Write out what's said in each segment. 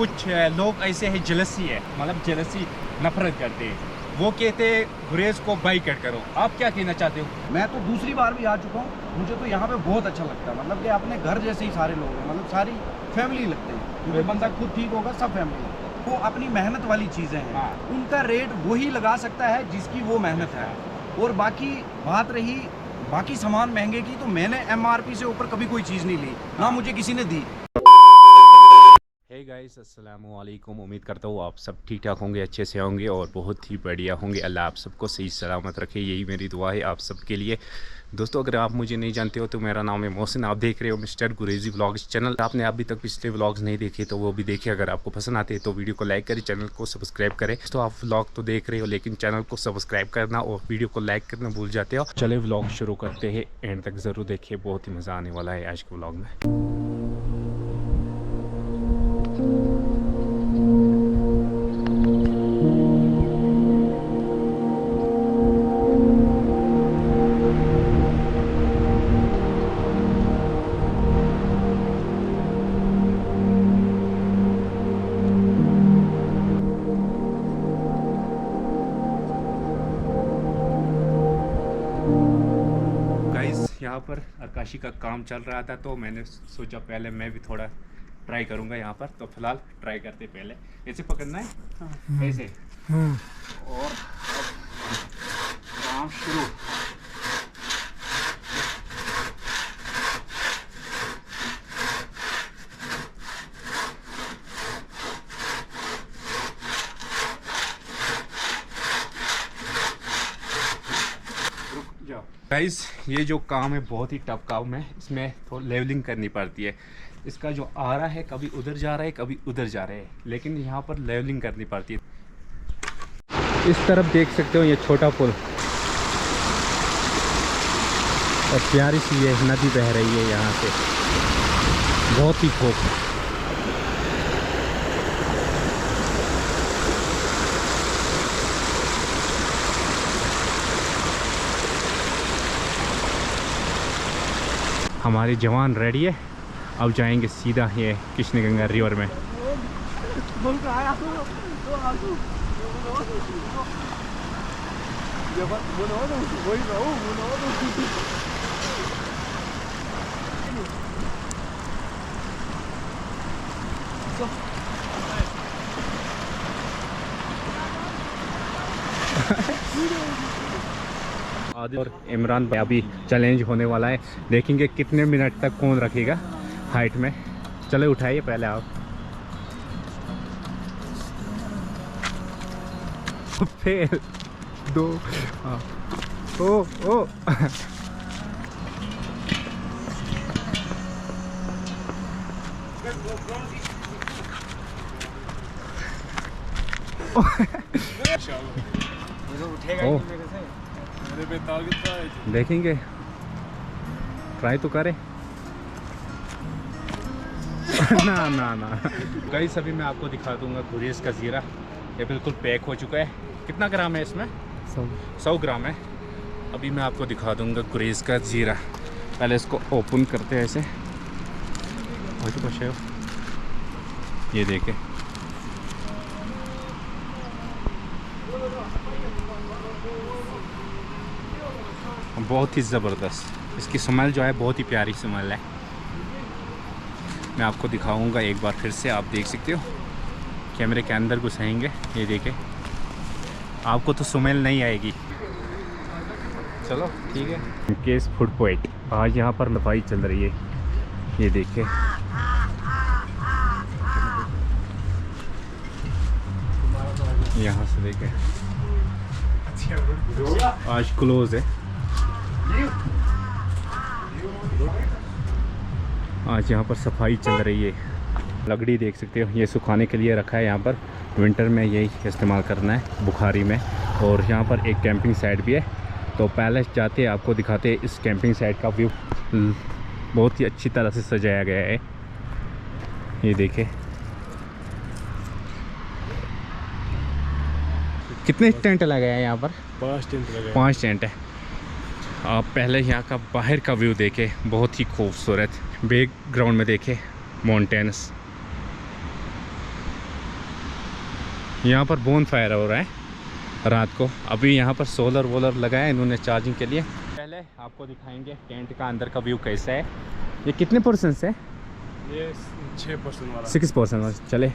कुछ लोग ऐसे हैं जेलसी है, मतलब जेलसी नफरत करते हैं, वो कहते हैं गुरेज को बाइकआउट करो। आप क्या कहना चाहते हो? मैं तो दूसरी बार भी आ चुका हूँ, मुझे तो यहाँ पे बहुत अच्छा लगता है। मतलब कि अपने घर जैसे ही सारे लोग हैं, मतलब सारी फैमिली लगते हैं, क्योंकि बंदा खुद ठीक होगा सब फैमिली लगता है। वो अपनी मेहनत वाली चीज़ें हैं। हाँ। उनका रेट वही लगा सकता है जिसकी वो मेहनत है। और बाकी बात रही बाकी सामान महंगे की, तो मैंने MRP से ऊपर कभी कोई चीज़ नहीं ली, ना मुझे किसी ने दी। हे गाइस, अस्सलामु अलैकुम। उम्मीद करता हूँ आप सब ठीक ठाक होंगे, अच्छे से होंगे और बहुत ही बढ़िया होंगे। अल्लाह आप सबको सही सलामत रखे, यही मेरी दुआ है आप सबके लिए। दोस्तों, अगर आप मुझे नहीं जानते हो तो मेरा नाम है मोहसिन, आप देख रहे हो मिस्टर गुरेजी व्लॉग्स चैनल। आपने अभी तक पिछले व्लॉग्स नहीं देखे तो वो भी देखे। अगर आपको पसंद आते हैं तो वीडियो को लाइक करें, चैनल को सब्सक्राइब करें। तो आप व्लॉग तो देख रहे हो लेकिन चैनल को सब्सक्राइब करना और वीडियो को लाइक करना भूल जाते हो। चले व्लॉग शुरू करते हैं, एंड तक ज़रूर देखिए, बहुत ही मज़ा आने वाला है आज के व्लॉग में। यहाँ पर आकाशी का काम चल रहा था तो मैंने सोचा पहले मैं भी थोड़ा ट्राई करूँगा यहाँ पर। तो फिलहाल ट्राई करते पहले। ऐसे पकड़ना है, हाँ। ऐसे और काम शुरू। गाइस, ये जो काम है बहुत ही टफ काम है, इसमें थोड़ा लेवलिंग करनी पड़ती है। इसका जो आ रहा है कभी उधर जा रहा है कभी उधर जा रहा है, लेकिन यहाँ पर लेवलिंग करनी पड़ती है। इस तरफ देख सकते हो ये छोटा पुल और प्यारी सी ये नदी बह रही है यहाँ से, बहुत ही खूब। हमारे जवान रेडी है, अब जाएंगे सीधा ये कृष्णगंगा रिवर में। और इमरान भाई अभी चैलेंज होने वाला है, देखेंगे कितने मिनट तक कौन रखेगा हाइट में। चले उठाइए पहले आप। फेल दो, हाँ। ओ ओ ओ देखेंगे, ट्राई तो करें। ना ना ना गाइस, अभी मैं आपको दिखा दूंगा गुरेज का जीरा। ये बिल्कुल पैक हो चुका है। कितना ग्राम है इसमें? 100 ग्राम है। अभी मैं आपको दिखा दूंगा गुरेज का जीरा। पहले इसको ओपन करते हैं ऐसे। ये देखे, बहुत ही ज़बरदस्त। इसकी स्मेल जो है बहुत ही प्यारी स्मेल है। मैं आपको दिखाऊंगा एक बार फिर से, आप देख सकते हो। कैमरे के अंदर घुसाएंगे, ये देखें, आपको तो स्मेल नहीं आएगी। चलो ठीक है। केस फूड पॉइंट, आज यहाँ पर सफाई चल रही है, ये देखें। यहाँ से देखें, आज क्लोज है। आज यहाँ पर सफाई चल रही है। लकड़ी देख सकते हो, ये सुखाने के लिए रखा है यहाँ पर। विंटर में यही इस्तेमाल करना है बुखारी में। और यहाँ पर एक कैंपिंग साइट भी है, तो पहले जाते आपको दिखाते इस कैंपिंग साइट का व्यू। बहुत ही अच्छी तरह से सजाया गया है, ये देखें। कितने टेंट लगाए हैं यहाँ पर? 5 टेंट लगे। 5 टेंट है। आप पहले यहाँ का बाहर का व्यू देखें, बहुत ही खूबसूरत। बैकग्राउंड में देखें माउंटेन्स। यहाँ पर बोन फायर हो रहा है रात को। अभी यहाँ पर सोलर वोलर लगाया है इन्होंने चार्जिंग के लिए। पहले आपको दिखाएंगे टेंट का अंदर का व्यू कैसा है। ये कितने पर्सन है? ये 6% वाला 6% चले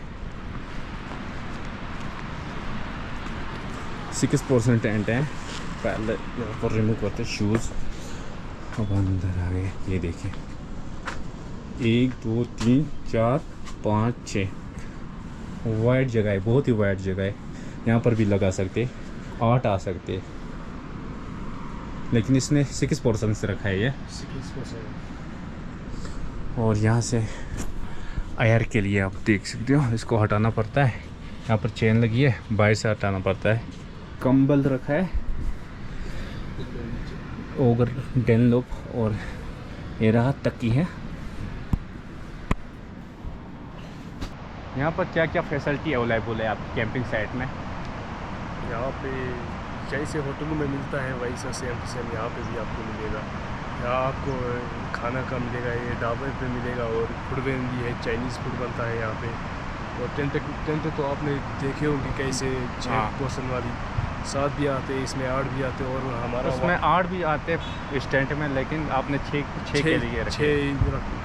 6% टेंट है। पहले यहाँ पर रिमूव करते शूज़। अब अंदर आ गए। ये देखिए 1 2 3 4 5 6 वाइड जगह है, बहुत ही वाइड जगह है। यहाँ पर भी लगा सकते 8 आ सकते, लेकिन इसने 6% से रखा है ये। 6%। और यहाँ से एयर के लिए आप देख सकते हो इसको हटाना पड़ता है। यहाँ पर चेन लगी है, बाहर से हटाना पड़ता है। कंबल रखा है ओगर डेनलोप और ये रहा तकी है। यहाँ पर क्या क्या फैसिलिटी अवेलेबल है आपकी कैंपिंग साइट में? यहाँ पे जैसे होटलों में मिलता है वैसा सेम टू सेम यहाँ पे भी आपको मिलेगा। यहाँ आपको खाना का मिलेगा, ये ढाबे पे मिलेगा। और फूड वैन भी है, चाइनीज़ फूड बनता है यहाँ पे। और टेंट तो आपने देखे होंगे कैसे 6% वाली 7 भी आते हैं, इसमें 8 भी आते हैं। और हमारा उसमें 8 भी आते हैं इस टेंट में, लेकिन आपने 6 के लिए रखा है।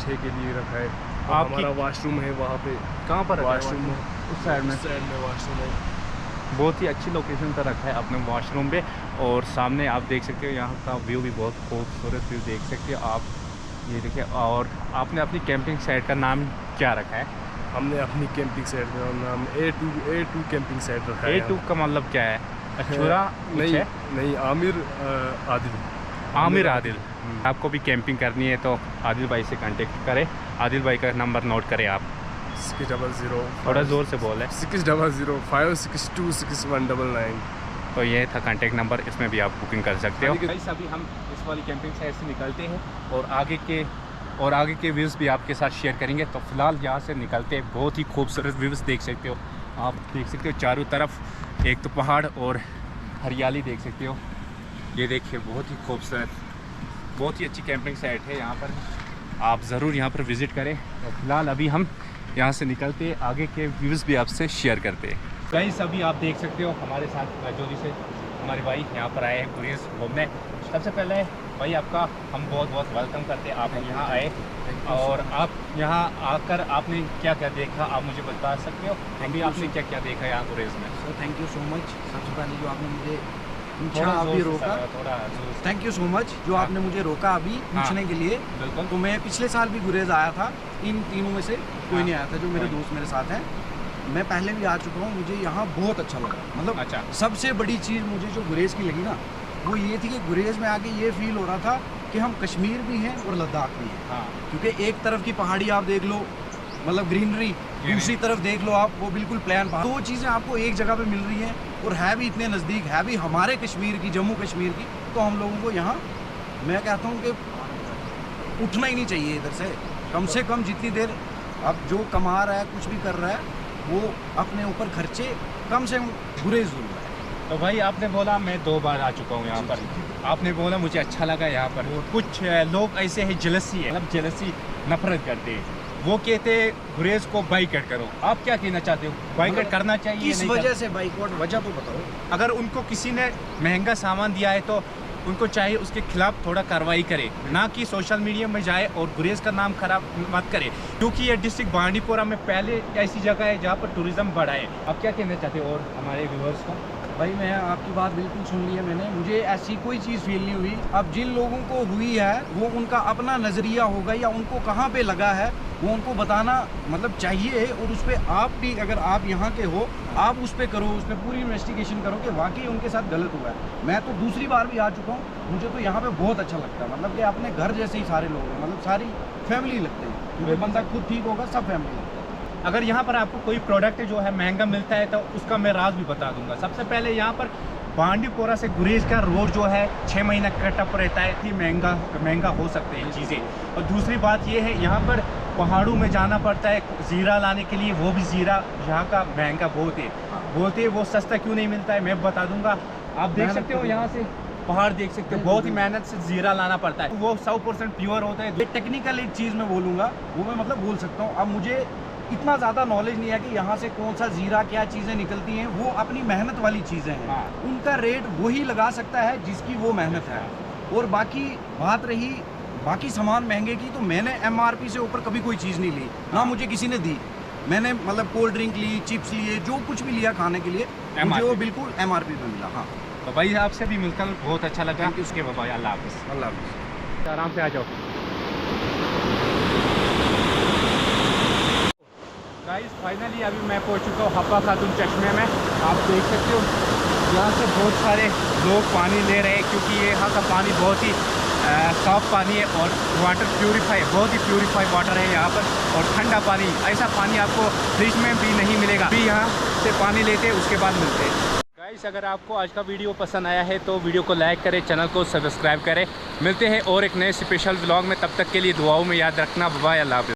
6 के लिए रखा है। आपकी हमारा वॉशरूम है वहाँ पे। कहाँ पर वॉशरूम उस साइड में वॉशरूम है। बहुत ही अच्छी लोकेशन पर रखा है अपने वॉशरूम पे। और सामने आप देख सकते हो यहाँ का व्यू भी बहुत खूबसूरत व्यू देख सकते हो आप। ये देखिए। और आपने अपनी कैंपिंग साइट का नाम क्या रखा है? हमने अपनी कैंपिंग साइट का नाम A2 कैंपिंग साइट रखा है। A2 का मतलब क्या है? अछूरा? नहीं आमिर आदिल। आमिर आदिल। आपको भी कैंपिंग करनी है तो आदिल भाई से कांटेक्ट करें। आदिल भाई का नंबर नोट करें आप। 600 थोड़ा ज़ोर से बोले। 600 562 6199। तो ये था कांटेक्ट नंबर, इसमें भी आप बुकिंग कर सकते हो। अभी हम इस वाली कैंपिंग साइट से निकलते हैं और आगे के व्यूज़ भी आपके साथ शेयर करेंगे। तो फिलहाल यहाँ से निकलते हैं। बहुत ही खूबसूरत व्यूज़ देख सकते हो आप। देख सकते हो चारों तरफ एक तो पहाड़ और हरियाली देख सकते हो। ये देखिए बहुत ही खूबसूरत, बहुत ही अच्छी कैंपिंग साइट है। यहाँ पर आप ज़रूर यहाँ पर विज़िट करें। तो फिलहाल अभी हम यहाँ से निकलते, आगे के व्यूज़ भी आपसे शेयर करते हैं। गाइस अभी आप देख सकते हो हमारे साथ राजौरी से हमारे भाई यहाँ पर आए हैं गुरेज घूमने। सबसे पहले भाई आपका हम बहुत बहुत वेलकम करते हैं। आप यहाँ आए और आप यहाँ आकर आपने क्या क्या देखा आप मुझे बता सकते हो? अभी आपने क्या क्या देखा यहाँ गुरेज में? Sir thank you so much. सबसे पहले जो आपने मुझे पूछा अभी रोका, थैंक यू सो मच जो आपने मुझे रोका अभी पूछने के लिए। बिल्कुल। तो मैं पिछले साल भी गुरेज आया था। इन तीनों में से कोई नहीं आया था, जो मेरे दोस्त मेरे साथ हैं। मैं पहले भी आ चुका हूँ, मुझे यहाँ बहुत अच्छा लगा। मतलब अच्छा। सबसे बड़ी चीज़ मुझे जो गुरेज की लगी ना, वो ये थी कि गुरेज में आके ये फील हो रहा था कि हम कश्मीर भी हैं और लद्दाख भी हैं। हाँ। क्योंकि एक तरफ की पहाड़ी आप देख लो, मतलब ग्रीनरी, दूसरी तरफ देख लो आप, वो बिल्कुल प्लान पहाड़। दो चीज़ें आपको एक जगह पे मिल रही हैं और है भी इतने नज़दीक, है भी हमारे कश्मीर की, जम्मू कश्मीर की। तो हम लोगों को यहाँ मैं कहता हूँ कि उठना ही नहीं चाहिए इधर से। कम से कम जितनी देर अब जो कमा रहा है, कुछ भी कर रहा है, वो अपने ऊपर खर्चे कम से कम गुरेज हो रहा है। तो भाई आपने बोला मैं 2 बार आ चुका हूँ यहाँ पर। आपने बोला मुझे अच्छा लगा यहाँ पर। कुछ लोग ऐसे हैं जेलसी है, मतलब जेलसी नफरत करते हैं। वो कहते हैं गुरेज को बाइकआउट करो। आप क्या कहना चाहते हो? बाइकआउट करना चाहिए? किस वजह से बाइकआउट? वजह तो बताओ। अगर उनको किसी ने महंगा सामान दिया है तो उनको चाहिए उसके खिलाफ थोड़ा कार्रवाई करे, ना कि सोशल मीडिया में जाए और गुरेज का नाम खराब मत करे। क्योंकि ये डिस्ट्रिक्ट बांडीपोरा में पहले ऐसी जगह है जहाँ पर टूरिज्म बढ़ा है। आप क्या कहना चाहते हो और हमारे व्यूअर्स को? भाई मैं आपकी बात बिल्कुल सुन ली है मैंने, मुझे ऐसी कोई चीज़ फील नहीं हुई। अब जिन लोगों को हुई है वो उनका अपना नज़रिया होगा, या उनको कहाँ पे लगा है वो उनको बताना मतलब चाहिए। और उस पर आप भी, अगर आप यहाँ के हो, आप उस पर करो, उस पर पूरी इन्वेस्टिगेशन करो कि वाकई उनके साथ गलत हुआ है। मैं तो दूसरी बार भी आ चुका हूँ, मुझे तो यहाँ पे बहुत अच्छा लगता है। मतलब कि अपने घर जैसे ही सारे लोग हैं, मतलब सारी फैमिली लगते हैं। क्योंकि बंदा खुद ठीक होगा, सब फैमिली लगते हैं। अगर यहाँ पर आपको कोई प्रोडक्ट जो है महंगा मिलता है तो उसका मैं राज भी बता दूंगा। सबसे पहले यहाँ पर बांडीपोरा से गुरेज का रोड जो है 6 महीना कट अप रहता है कि महंगा हो सकते हैं चीज़ें। और दूसरी बात ये है यहाँ पर पहाड़ों में जाना पड़ता है ज़ीरा लाने के लिए, वो भी ज़ीरा यहाँ का महंगा बोलते वो सस्ता क्यों नहीं मिलता है मैं बता दूंगा। आप देख सकते हो यहाँ से पहाड़ देख सकते हो, बहुत ही मेहनत से ज़ीरा लाना पड़ता है, वो 100% प्योर होता है। टेक्निकल एक चीज़ मैं बोलूँगा, वो मैं मतलब बोल सकता हूँ। अब मुझे इतना ज़्यादा नॉलेज नहीं है कि यहाँ से कौन सा जीरा क्या चीज़ें निकलती हैं। वो अपनी मेहनत वाली चीज़ें हैं, हाँ। उनका रेट वही लगा सकता है जिसकी वो मेहनत है। और बाकी बात रही बाकी सामान महंगे की, तो मैंने MRP से ऊपर कभी कोई चीज़ नहीं ली, ना मुझे किसी ने दी। मैंने मतलब कोल्ड ड्रिंक ली, चिप्स लिए, जो कुछ भी लिया खाने के लिए, मुझे वो बिल्कुल MRP पे मिला। हाँ, तो भाई आपसे भी मिलकर बहुत अच्छा लगा। उसके बाद अल्लाह हाफ़िज़। अल्लाह हाफ़िज़। आराम से आ जाओ। गाइस फाइनली अभी मैं पहुंच चुका हूँ हब्बा खातून चश्मे में। आप देख सकते हो यहाँ से बहुत सारे लोग पानी ले रहे हैं, क्योंकि ये यहाँ का पानी बहुत ही साफ़ पानी है और वाटर प्यूरीफाई, बहुत ही प्यूरीफाई वाटर है यहाँ पर, और ठंडा पानी। ऐसा पानी आपको फ्रिज में भी नहीं मिलेगा। अभी यहाँ से पानी लेते उसके बाद मिलते हैं। गाइस अगर आपको आज का वीडियो पसंद आया है तो वीडियो को लाइक करें, चैनल को सब्सक्राइब करें। मिलते हैं और एक नए स्पेशल व्लॉग में, तब तक के लिए दुआओं में याद रखना। बाय, अल्लाह हाफ़िज़।